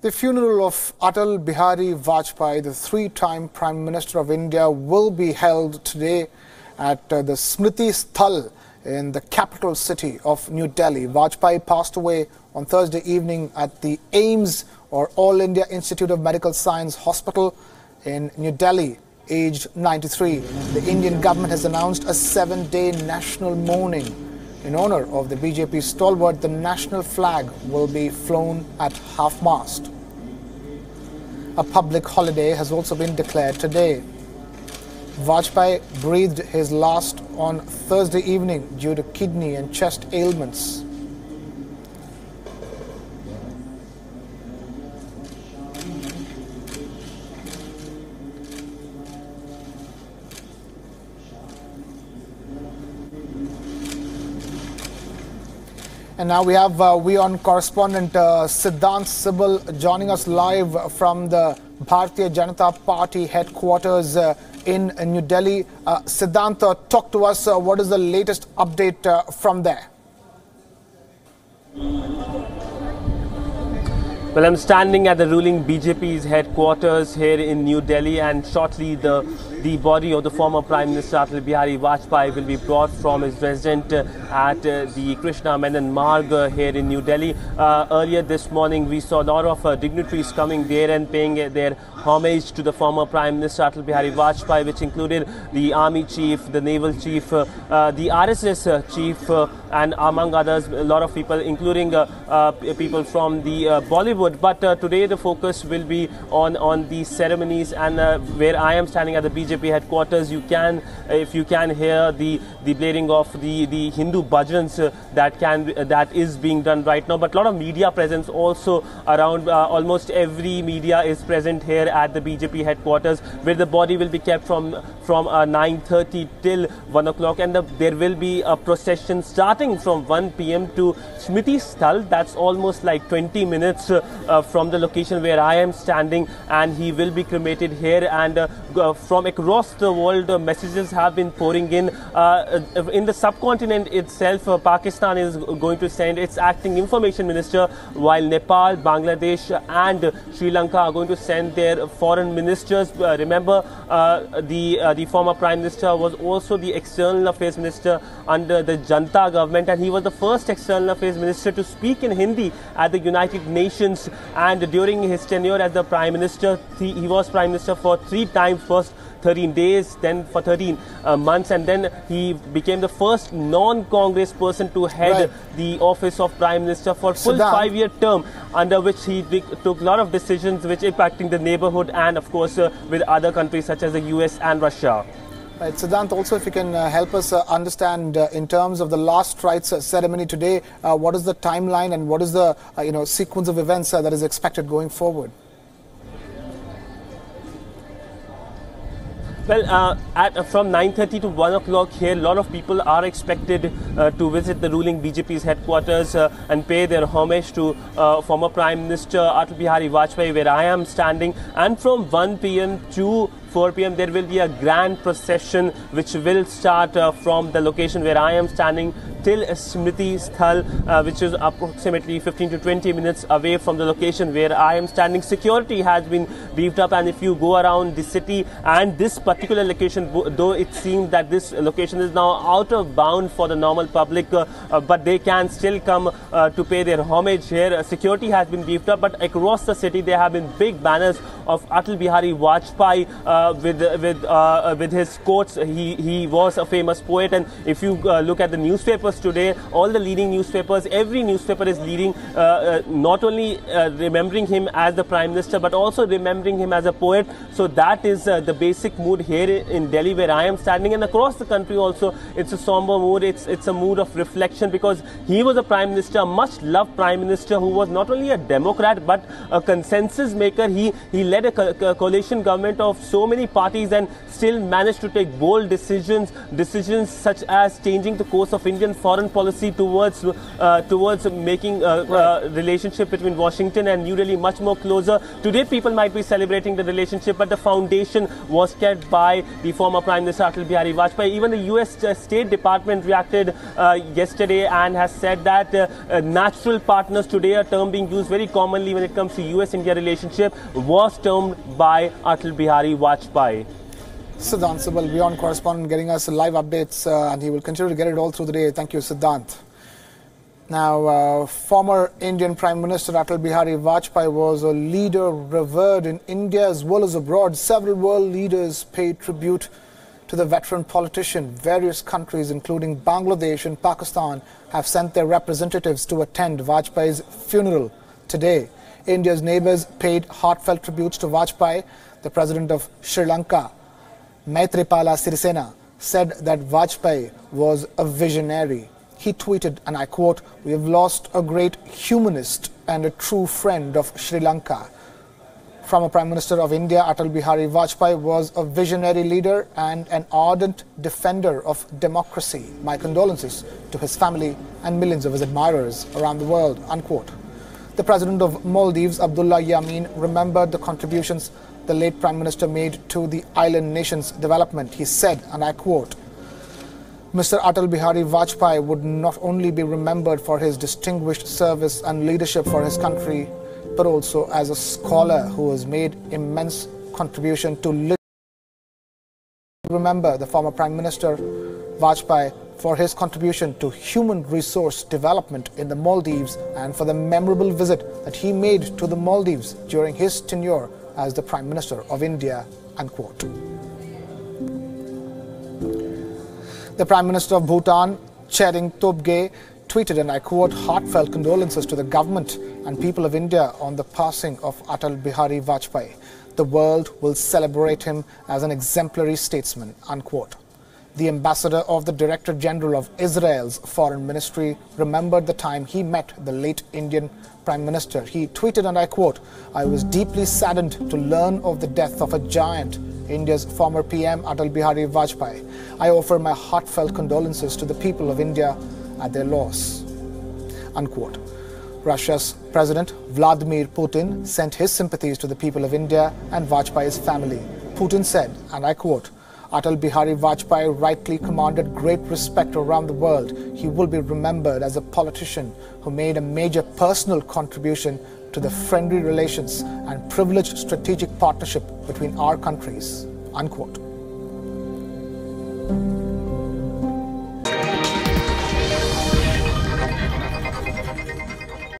The funeral of Atal Bihari Vajpayee, the three-time Prime Minister of India, will be held today at the Smriti Sthal in the capital city of New Delhi. Vajpayee passed away on Thursday evening at the AIIMS, or All India Institute of Medical Science Hospital in New Delhi, aged 93. The Indian government has announced a 7-day national mourning. In honor of the BJP stalwart, the national flag will be flown at half-mast. A public holiday has also been declared today. Vajpayee breathed his last on Thursday evening due to kidney and chest ailments. And now we have WION correspondent Siddhant Sibal joining us live from the Bharatiya Janata Party headquarters in New Delhi. Siddhant, talk to us. What is the latest update from there? Well, I'm standing at the ruling BJP's headquarters here in New Delhi, and shortly the body of the former Prime Minister Atal Bihari Vajpayee will be brought from his residence at the Krishna Menon Marg here in New Delhi. Earlier this morning, we saw a lot of dignitaries coming there and paying their homage to the former Prime Minister Atal Bihari Vajpayee, which included the Army Chief, the Naval Chief, the RSS Chief, and among others, a lot of people, including people from the Bollywood. But today the focus will be on the ceremonies, and where I am standing at the BJP headquarters, you can, if you can hear the blaring of the Hindu bhajans that is being done right now. But a lot of media presence also around. Almost every media is present here at the BJP headquarters, where the body will be kept from 9:30 till 1 o'clock, and there will be a procession starting from 1 p.m. to Smriti Sthal. That's almost like 20 minutes from the location where I am standing, and he will be cremated here. And from across the world, messages have been pouring in. In the subcontinent itself, Pakistan is going to send its acting information minister, while Nepal, Bangladesh and Sri Lanka are going to send their foreign ministers. Remember, the former Prime Minister was also the External Affairs Minister under the Janata government, and he was the first External Affairs Minister to speak in Hindi at the United Nations. And during his tenure as the Prime Minister, he was Prime Minister for 3 times, first 13 days, then for 13 months, and then he became the first non-Congress person to head the office of Prime Minister for full 5-year term, under which he took a lot of decisions which impacting the neighborhood and of course with other countries such as the US and Russia. Right, Siddhant, also if you can help us understand in terms of the last rites ceremony today, what is the timeline and what is the sequence of events that is expected going forward? Well, from 9:30 to 1 o'clock here, a lot of people are expected to visit the ruling BJP's headquarters and pay their homage to former Prime Minister Atal Bihari Vajpayee, where I am standing. And from 1 p.m. to 4 p.m. there will be a grand procession which will start from the location where I am standing till Smriti Sthal, which is approximately 15 to 20 minutes away from the location where I am standing. Security has been beefed up, and if you go around the city and this particular location, though it seems that this location is now out of bound for the normal public, but they can still come to pay their homage here. Security has been beefed up, but across the city there have been big banners of Atal Bihari Vajpayee with his quotes. He was a famous poet, and if you look at the newspapers today, all the leading newspapers, every newspaper is leading not only remembering him as the Prime Minister but also remembering him as a poet. So that is the basic mood here in Delhi where I am standing, and across the country also it's a somber mood. It's a mood of reflection, because he was a Prime Minister, a much loved Prime Minister, who was not only a Democrat but a consensus maker. He led a coalition government of so many parties and still managed to take bold decisions such as changing the course of Indian foreign policy towards making relationship between Washington and New Delhi much more closer. Today people might be celebrating the relationship, but the foundation was kept by the former Prime Minister Atal Bihari Vajpayee. Even the US State Department reacted yesterday and has said that natural partners today, a term being used very commonly when it comes to US-India relationship, was termed by Atal Bihari Vajpayee. Siddhant Sibal, Beyond correspondent, getting us live updates, and he will continue to get it all through the day. Thank you, Siddhant. Now, former Indian Prime Minister Atal Bihari Vajpayee was a leader revered in India as well as abroad. Several world leaders paid tribute to the veteran politician. Various countries, including Bangladesh and Pakistan, have sent their representatives to attend Vajpayee's funeral today. India's neighbors paid heartfelt tributes to Vajpayee. The president of Sri Lanka, Maithripala Sirisena, said that Vajpayee was a visionary. He tweeted, and I quote, "We have lost a great humanist and a true friend of Sri Lanka." Former Prime Minister of India, Atal Bihari Vajpayee, was a visionary leader and an ardent defender of democracy. My condolences to his family and millions of his admirers around the world, unquote. The President of Maldives, Abdullah Yameen, remembered the contributions the late Prime Minister made to the island nation's development. He said, and I quote, "Mr. Atal Bihari Vajpayee would not only be remembered for his distinguished service and leadership for his country, but also as a scholar who has made immense contribution to literature." Remember the former Prime Minister Vajpayee for his contribution to human resource development in the Maldives and for the memorable visit that he made to the Maldives during his tenure as the Prime Minister of India, unquote. The Prime Minister of Bhutan, Tshering Tobgay, tweeted, and I quote, "Heartfelt condolences to the government and people of India on the passing of Atal Bihari Vajpayee. The world will celebrate him as an exemplary statesman," unquote. The ambassador of the Director General of Israel's Foreign Ministry remembered the time he met the late Indian Prime Minister. He tweeted, and I quote, "I was deeply saddened to learn of the death of a giant, India's former PM Atal Bihari Vajpayee. I offer my heartfelt condolences to the people of India at their loss," unquote. Russia's President Vladimir Putin sent his sympathies to the people of India and Vajpayee's family. Putin said, and I quote, "Atal Bihari Vajpayee rightly commanded great respect around the world. He will be remembered as a politician who made a major personal contribution to the friendly relations and privileged strategic partnership between our countries," unquote.